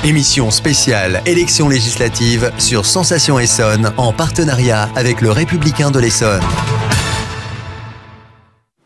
Émission spéciale élections législatives sur Sensation Essonne en partenariat avec le Républicain de l'Essonne.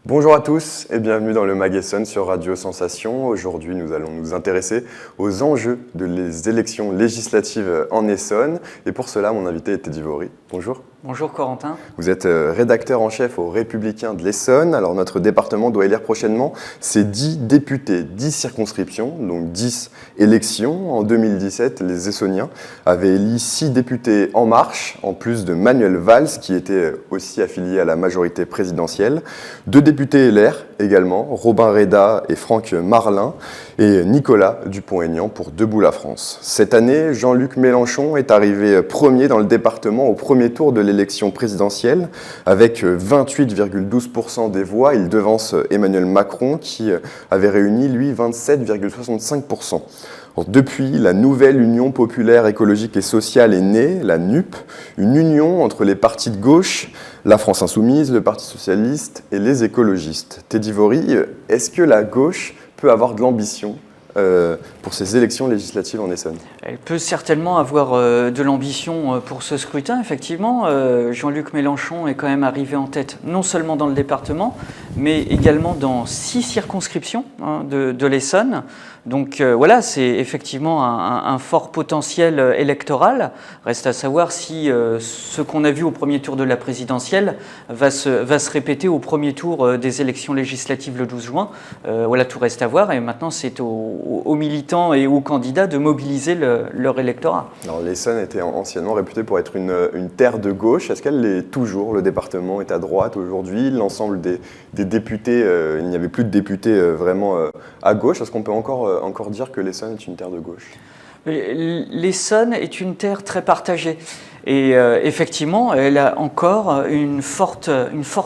Bonjour à tous et bienvenue dans le Mag Essonne sur Radio Sensation. Aujourd'hui, nous allons nous intéresser aux enjeux des élections législatives en Essonne. Et pour cela, mon invité est Teddy Vory. Bonjour. Bonjour Corentin. Vous êtes rédacteur en chef au Républicain de l'Essonne. Alors notre département doit élire prochainement ses 10 députés, 10 circonscriptions, donc 10 élections. En 2017, les Essonniens avaient élu 6 députés En Marche, en plus de Manuel Valls, qui était aussi affilié à la majorité présidentielle. 2 députés LR également, Robin Reda et Franck Marlin, et Nicolas Dupont-Aignan pour Debout la France. Cette année, Jean-Luc Mélenchon est arrivé premier dans le département au premier tour de l'élection présidentielle. Avec 28,12% des voix, il devance Emmanuel Macron qui avait réuni, lui, 27,65%. Depuis, la nouvelle Union populaire écologique et sociale est née, la NUP, une union entre les partis de gauche, la France insoumise, le Parti socialiste et les écologistes. Teddy Vory, est-ce que la gauche peut avoir de l'ambition pour ces élections législatives en Essonne? Elle peut certainement avoir de l'ambition pour ce scrutin, effectivement. Jean-Luc Mélenchon est quand même arrivé en tête, non seulement dans le département, mais également dans 6 circonscriptions de l'Essonne. Donc voilà, c'est effectivement un fort potentiel électoral. Reste à savoir si ce qu'on a vu au premier tour de la présidentielle va se répéter au premier tour des élections législatives le 12 juin. Voilà, tout reste à voir. Et maintenant, c'est aux militants et aux candidats de mobiliser leur électorat. Alors l'Essonne était anciennement réputée pour être une terre de gauche. Est-ce qu'elle l'est toujours? Le département est à droite aujourd'hui. L'ensemble des députés, il n'y avait plus de députés vraiment à gauche. Est-ce qu'on peut encore dire que l'Essonne est une terre de gauche? L'Essonne est une terre très partagée. Et effectivement, elle a encore une forte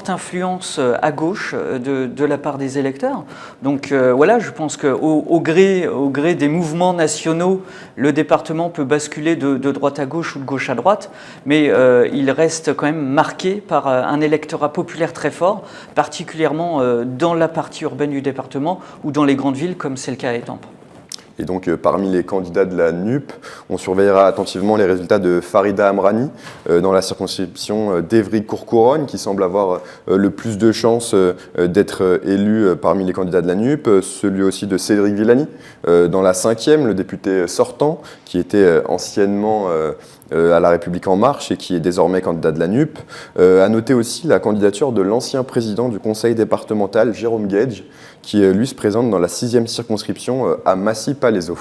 influence à gauche de la part des électeurs. Donc voilà, je pense qu'au gré des mouvements nationaux, le département peut basculer de droite à gauche ou de gauche à droite, mais il reste quand même marqué par un électorat populaire très fort, particulièrement dans la partie urbaine du département ou dans les grandes villes comme c'est le cas à Étampes. Et donc, parmi les candidats de la NUP, on surveillera attentivement les résultats de Farida Amrani dans la circonscription d'Évry-Courcouronnes, qui semble avoir le plus de chances d'être élu parmi les candidats de la NUP. Celui aussi de Cédric Villani dans la 5e, le député sortant, qui était anciennement à La République En Marche et qui est désormais candidat de la NUP. À noter aussi la candidature de l'ancien président du conseil départemental, Jérôme Guedj, qui lui se présente dans la 6e circonscription à Massy-Palaiseau.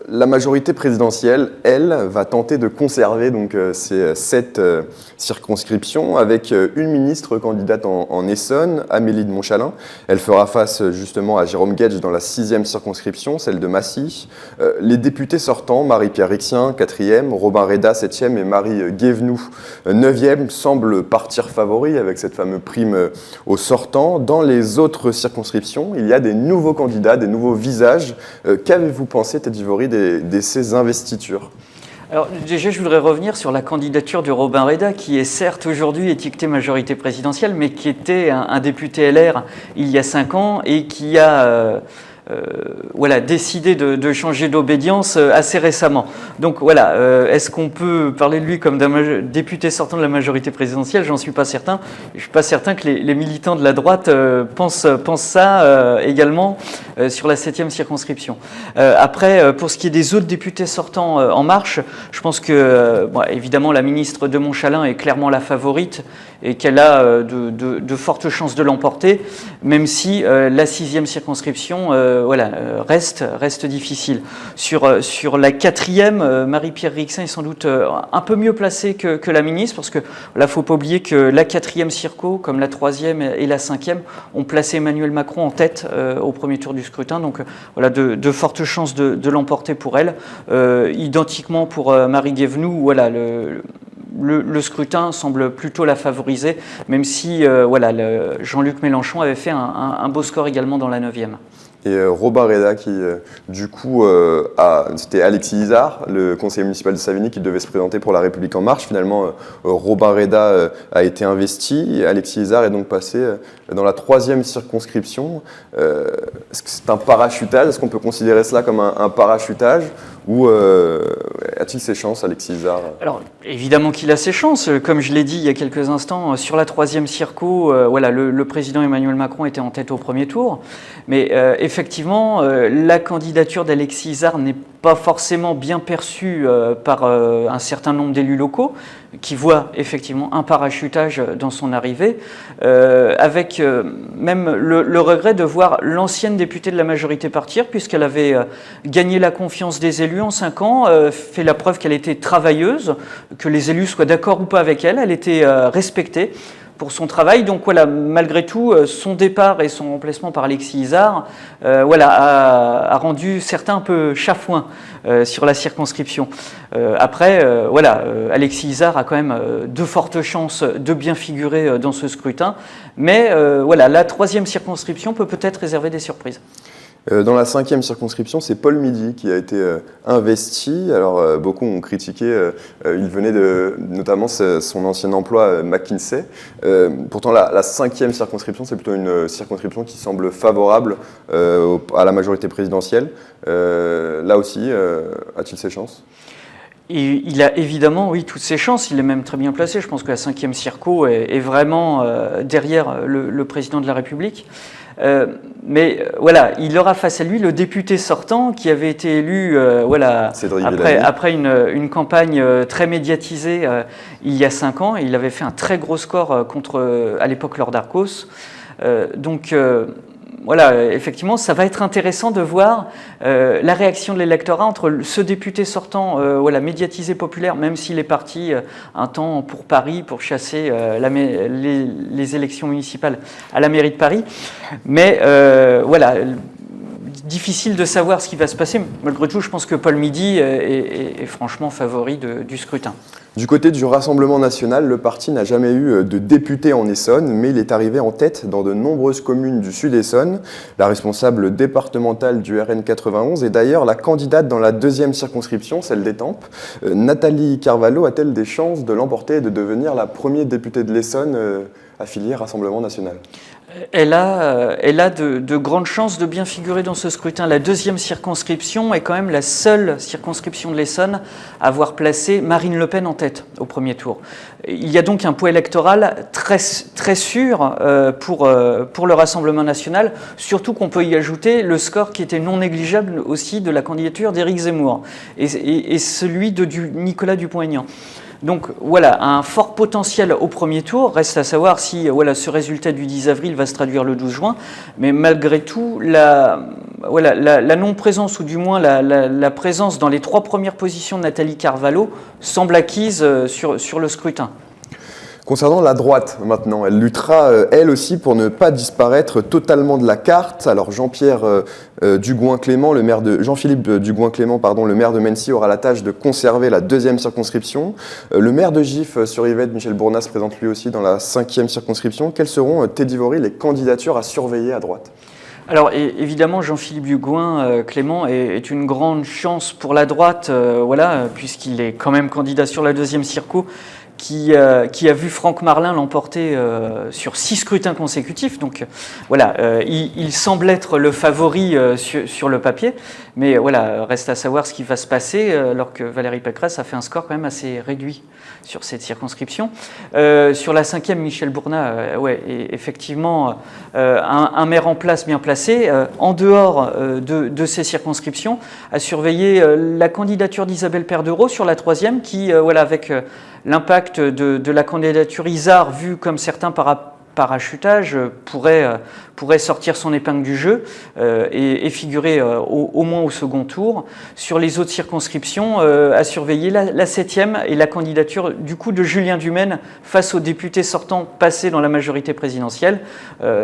La majorité présidentielle, elle, va tenter de conserver donc, ces 7 circonscriptions avec une ministre candidate en Essonne, Amélie de Montchalin. Elle fera face justement à Jérôme Guedj dans la 6e circonscription, celle de Massy. Les députés sortants, Marie-Pierre Rixien, 4e, Robin Reda, 7e et Marie Guévenoux, 9e, semblent partir favoris avec cette fameuse prime aux sortants. Dans les autres circonscriptions, il y a des nouveaux candidats, des nouveaux visages. Qu'avez-vous pensé, Teddy Vory, de ces investitures? Alors déjà, je voudrais revenir sur la candidature de Robin Reda, qui est certes aujourd'hui étiqueté majorité présidentielle, mais qui était un député LR il y a 5 ans et qui a décidé de changer d'obédience assez récemment. Donc voilà, est-ce qu'on peut parler de lui comme d'un député sortant de la majorité présidentielle? J'en suis pas certain. Je suis pas certain que les militants de la droite pensent ça également sur la 7e circonscription. Après, pour ce qui est des autres députés sortants En Marche, je pense que évidemment la ministre de Montchalin est clairement la favorite et qu'elle a de fortes chances de l'emporter, même si la 6e circonscription reste difficile. Sur la 4e, Marie-Pierre Rixin est sans doute un peu mieux placée que la ministre, parce que là, faut pas oublier que la 4e circo, comme la 3e et la 5e, ont placé Emmanuel Macron en tête au premier tour du scrutin. Donc voilà, de fortes chances de l'emporter pour elle. Identiquement pour Marie Guévenoux, voilà, le scrutin semble plutôt la favoriser, même si Jean-Luc Mélenchon avait fait un beau score également dans la 9e. Et Robin Reda qui, du coup, c'était Alexis Izard, le conseiller municipal de Savigny, qui devait se présenter pour La République En Marche. Finalement, Robin Reda a été investi. Et Alexis Izard est donc passé dans la 3e circonscription. Est-ce que c'est un parachutage? Est-ce qu'on peut considérer cela comme un parachutage? Ou a-t-il ses chances, Alexis Izard? Alors, évidemment qu'il a ses chances. Comme je l'ai dit il y a quelques instants, sur la 3e circo, le président Emmanuel Macron était en tête au premier tour. Mais effectivement, la candidature d'Alexis Izard n'est pas forcément bien perçue par un certain nombre d'élus locaux qui voient effectivement un parachutage dans son arrivée, avec même le regret de voir l'ancienne députée de la majorité partir, puisqu'elle avait gagné la confiance des élus en 5 ans, fait la preuve qu'elle était travailleuse, que les élus soient d'accord ou pas avec elle, elle était respectée pour son travail. Donc voilà, malgré tout, son départ et son remplacement par Alexis Izard a rendu certains un peu chafouins sur la circonscription. Alexis Izard a quand même de fortes chances de bien figurer dans ce scrutin, mais la 3e circonscription peut peut-être réserver des surprises. Dans la 5e circonscription, c'est Paul Midi qui a été investi. Alors, beaucoup ont critiqué, il venait de notamment son ancien emploi McKinsey. Pourtant, la 5e circonscription, c'est plutôt une circonscription qui semble favorable à la majorité présidentielle. Là aussi, a-t-il ses chances ? Et il a évidemment, oui, toutes ses chances. Il est même très bien placé. Je pense que la 5e circo est vraiment derrière le président de la République. Mais il aura face à lui le député sortant qui avait été élu après une campagne très médiatisée il y a 5 ans. Il avait fait un très gros score contre, à l'époque, Laure Darcos. Effectivement, ça va être intéressant de voir la réaction de l'électorat entre ce député sortant, médiatisé populaire, même s'il est parti un temps pour Paris, pour chasser les élections municipales à la mairie de Paris. Mais difficile de savoir ce qui va se passer. Malgré tout, je pense que Paul Midi est franchement favori du scrutin. Du côté du Rassemblement national, le parti n'a jamais eu de député en Essonne, mais il est arrivé en tête dans de nombreuses communes du Sud-Essonne. La responsable départementale du RN 91 est d'ailleurs la candidate dans la 2e circonscription, celle d'Étampes. Nathalie Carvalho a-t-elle des chances de l'emporter et de devenir la première députée de l'Essonne affiliée Rassemblement national ? Elle a de grandes chances de bien figurer dans ce scrutin. La 2e circonscription est quand même la seule circonscription de l'Essonne à avoir placé Marine Le Pen en tête au premier tour. Il y a donc un poids électoral très, très sûr pour le Rassemblement national, surtout qu'on peut y ajouter le score qui était non négligeable aussi de la candidature d'Éric Zemmour et celui de Nicolas Dupont-Aignan. Donc un fort potentiel au premier tour. Reste à savoir si ce résultat du 10 avril va se traduire le 12 juin. Mais malgré tout, la non-présence, ou du moins la présence dans les 3 premières positions de Nathalie Carvalho semble acquise sur le scrutin. Concernant la droite, maintenant, elle luttera, elle aussi, pour ne pas disparaître totalement de la carte. Alors Jean-Philippe Dugouin-Clément, le maire de Mennecy, aura la tâche de conserver la 2e circonscription. Le maire de Gif sur Yvette, Michel Bournas, se présente lui aussi dans la 5e circonscription. Quelles seront, Teddy Vory, les candidatures à surveiller à droite ? Alors évidemment, Jean-Philippe Dugouin-Clément est une grande chance pour la droite, puisqu'il est quand même candidat sur la 2e circo, qui a vu Franck Marlin l'emporter sur 6 scrutins consécutifs. Donc il semble être le favori sur le papier, mais reste à savoir ce qui va se passer alors que Valérie Pécresse a fait un score quand même assez réduit sur cette circonscription. Sur la 5e, Michel Bournas, effectivement, un maire en place bien placé, en dehors de ces circonscriptions, a surveillé la candidature d'Isabelle Perdereau sur la 3e, qui, avec l'impact de la candidature Izard, vue comme certains parachutage, pourrait sortir son épingle du jeu et figurer au moins au second tour. Sur les autres circonscriptions, à surveiller la 7e et la candidature du coup de Julien Dumaine face aux députés sortants passés dans la majorité présidentielle.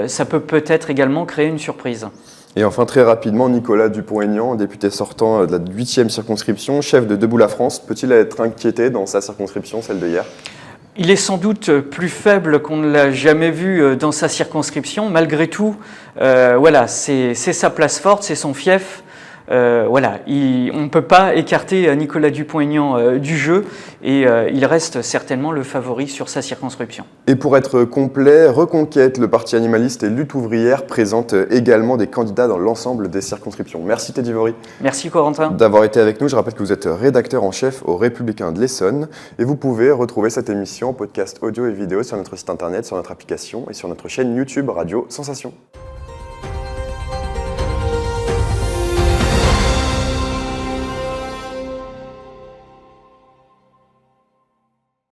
Ça peut peut-être également créer une surprise. Et enfin, très rapidement, Nicolas Dupont-Aignan, député sortant de la 8e circonscription, chef de Debout la France, peut-il être inquiété dans sa circonscription, celle de hier ? Il est sans doute plus faible qu'on ne l'a jamais vu dans sa circonscription. Malgré tout, c'est sa place forte, c'est son fief. On ne peut pas écarter Nicolas Dupont-Aignan du jeu et il reste certainement le favori sur sa circonscription. Et pour être complet, Reconquête, le parti animaliste et Lutte ouvrière présentent également des candidats dans l'ensemble des circonscriptions. Merci Teddy Vory. Merci Corentin. D'avoir été avec nous. Je rappelle que vous êtes rédacteur en chef au Républicain de l'Essonne et vous pouvez retrouver cette émission en podcast audio et vidéo sur notre site internet, sur notre application et sur notre chaîne YouTube Radio Sensation.